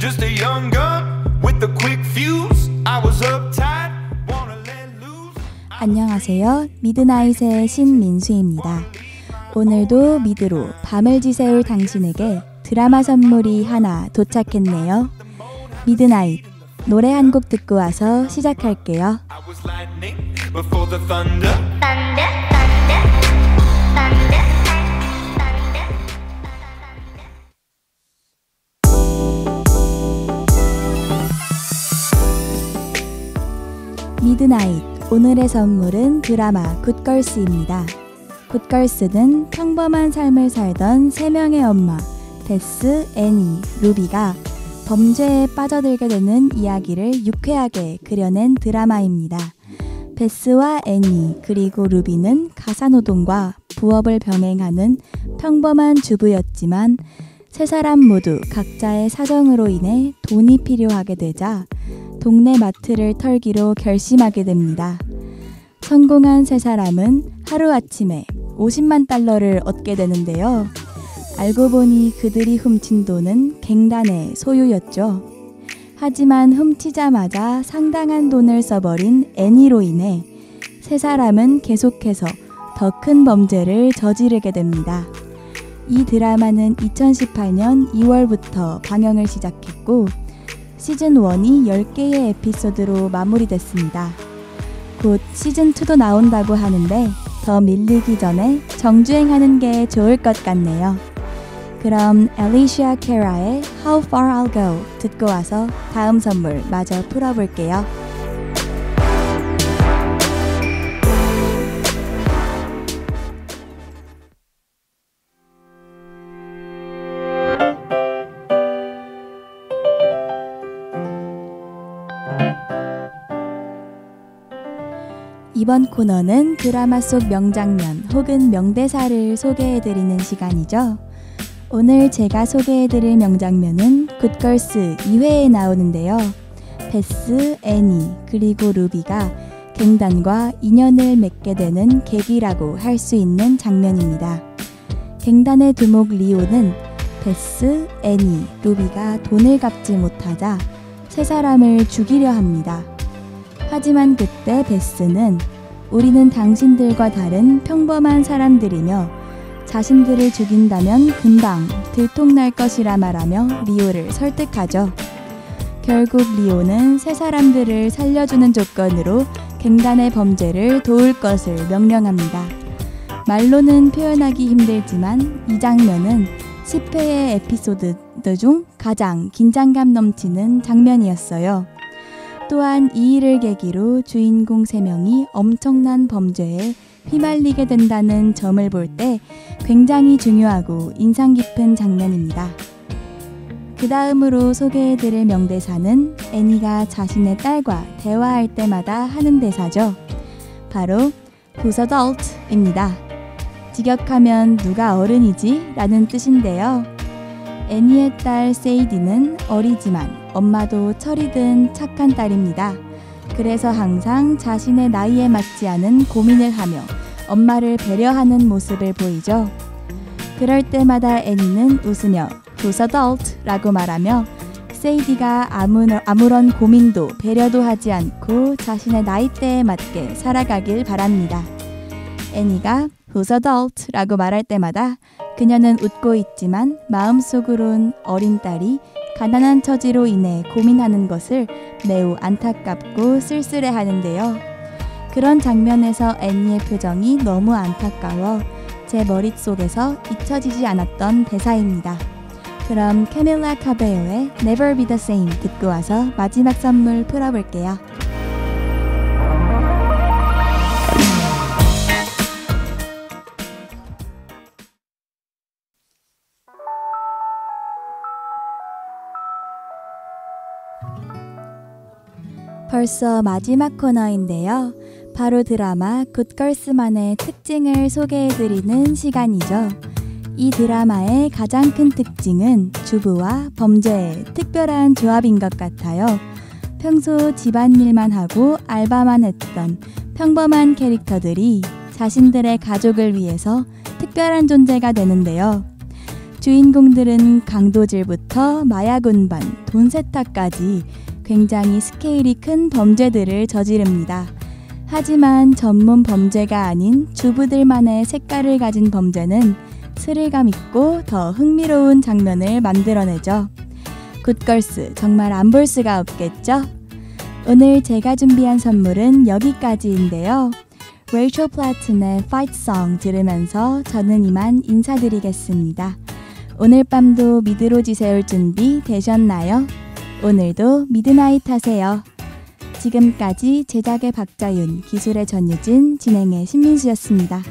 just a young gun with a quick fuse. I was uptight, wanna let loose. 안녕하세요. 미드나잇의 신민수입니다. 오늘도 미드로 밤을 지새울 당신에게 드라마 선물이 하나 도착했네요. 미드나잇, 노래 한 곡 듣고 와서 시작할게요. I was lightning before the thunder. 미드나잇, 오늘의 선물은 드라마 굿걸스입니다. 굿걸스는 평범한 삶을 살던 3명의 엄마, 베스, 애니, 루비가 범죄에 빠져들게 되는 이야기를 유쾌하게 그려낸 드라마입니다. 베스와 애니 그리고 루비는 가사노동과 부업을 병행하는 평범한 주부였지만 세 사람 모두 각자의 사정으로 인해 돈이 필요하게 되자 동네 마트를 털기로 결심하게 됩니다. 성공한 세 사람은 하루아침에 50만 달러를 얻게 되는데요. 알고 보니 그들이 훔친 돈은 갱단의 소유였죠. 하지만 훔치자마자 상당한 돈을 써버린 애니로 인해 세 사람은 계속해서 더 큰 범죄를 저지르게 됩니다. 이 드라마는 2018년 2월부터 방영을 시작했고 시즌1이 10개의 에피소드로 마무리됐습니다. 곧 시즌2도 나온다고 하는데 더 밀리기 전에 정주행하는 게 좋을 것 같네요. 그럼 엘리시아 캐라의 How Far I'll Go 듣고 와서 다음 선물 마저 풀어볼게요. 이번 코너는 드라마 속 명장면 혹은 명대사를 소개해드리는 시간이죠. 오늘 제가 소개해드릴 명장면은 굿걸스 2회에 나오는데요. 베스, 애니, 그리고 루비가 갱단과 인연을 맺게 되는 계기라고 할 수 있는 장면입니다. 갱단의 두목 리오는 베스, 애니, 루비가 돈을 갚지 못하자 세 사람을 죽이려 합니다. 하지만 그때 베스는 우리는 당신들과 다른 평범한 사람들이며 자신들을 죽인다면 금방 들통날 것이라 말하며 리오를 설득하죠. 결국 리오는 세 사람들을 살려주는 조건으로 갱단의 범죄를 도울 것을 명령합니다. 말로는 표현하기 힘들지만 이 장면은 10회의 에피소드 중 가장 긴장감 넘치는 장면이었어요. 또한 이 일을 계기로 주인공 3명이 엄청난 범죄에 휘말리게 된다는 점을 볼 때 굉장히 중요하고 인상 깊은 장면입니다. 그 다음으로 소개해드릴 명대사는 애니가 자신의 딸과 대화할 때마다 하는 대사죠. 바로 Who's adult입니다. 직역하면 누가 어른이지? 라는 뜻인데요. 애니의 딸 세이디는 어리지만 엄마도 철이 든 착한 딸입니다. 그래서 항상 자신의 나이에 맞지 않은 고민을 하며 엄마를 배려하는 모습을 보이죠. 그럴 때마다 애니는 웃으며 Who's adult? 라고 말하며 세이디가 아무런 고민도 배려도 하지 않고 자신의 나이대에 맞게 살아가길 바랍니다. 애니가 Who's adult? 라고 말할 때마다 그녀는 웃고 있지만 마음속으론 어린 딸이 가난한 처지로 인해 고민하는 것을 매우 안타깝고 쓸쓸해하는데요. 그런 장면에서 애니의 표정이 너무 안타까워 제 머릿속에서 잊혀지지 않았던 대사입니다. 그럼 캐밀라 카베요의 Never Be The Same 듣고 와서 마지막 선물 풀어볼게요. 벌써 마지막 코너인데요. 바로 드라마 굿걸스만의 특징을 소개해드리는 시간이죠. 이 드라마의 가장 큰 특징은 주부와 범죄의 특별한 조합인 것 같아요. 평소 집안일만 하고 알바만 했던 평범한 캐릭터들이 자신들의 가족을 위해서 특별한 존재가 되는데요. 주인공들은 강도질부터 마약 운반, 돈 세탁까지 굉장히 스케일이 큰 범죄들을 저지릅니다. 하지만 전문 범죄가 아닌 주부들만의 색깔을 가진 범죄는 스릴감 있고 더 흥미로운 장면을 만들어내죠. 굿걸스 정말 안 볼 수가 없겠죠? 오늘 제가 준비한 선물은 여기까지인데요. 레이첼 플래튼의 Fight Song 들으면서 저는 이만 인사드리겠습니다. 오늘 밤도 미드로 지새울 준비 되셨나요? 오늘도 미드나잇 하세요. 지금까지 제작의 박자윤, 기술의 전유진, 진행의 신민수였습니다.